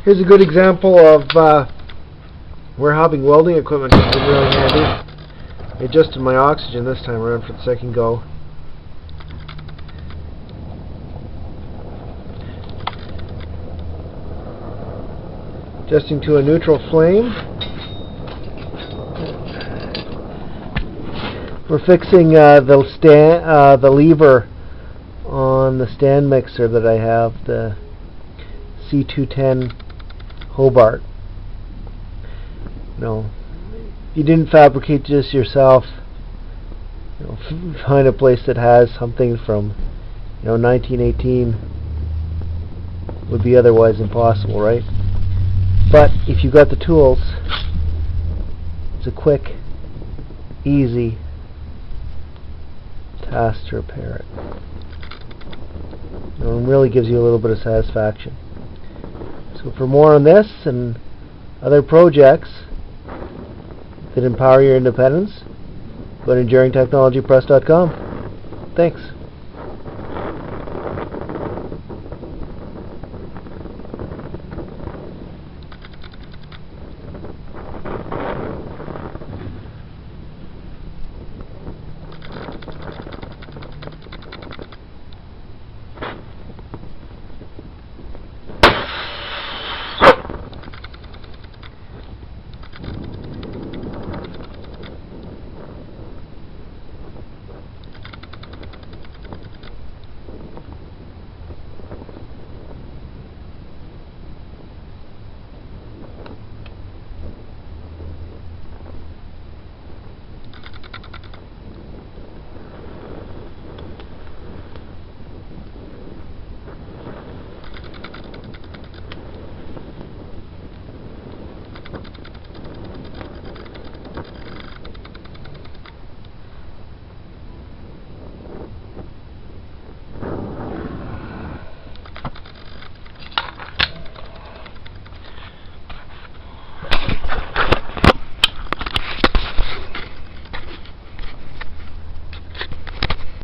Here's a good example of where having welding equipment has been really handy. I adjusted my oxygen this time around for the second go. Adjusting to a neutral flame. We're fixing the lever on the stand mixer that I have, the C210 Hobart. If you didn't fabricate this yourself, find a place that has something from 1918. Would be otherwise impossible, right? But if you got the tools, it's a quick, easy task to repair it. It really gives you a little bit of satisfaction. So for more on this and other projects that empower your independence, go to EnduringTechnologyPress.com. Thanks.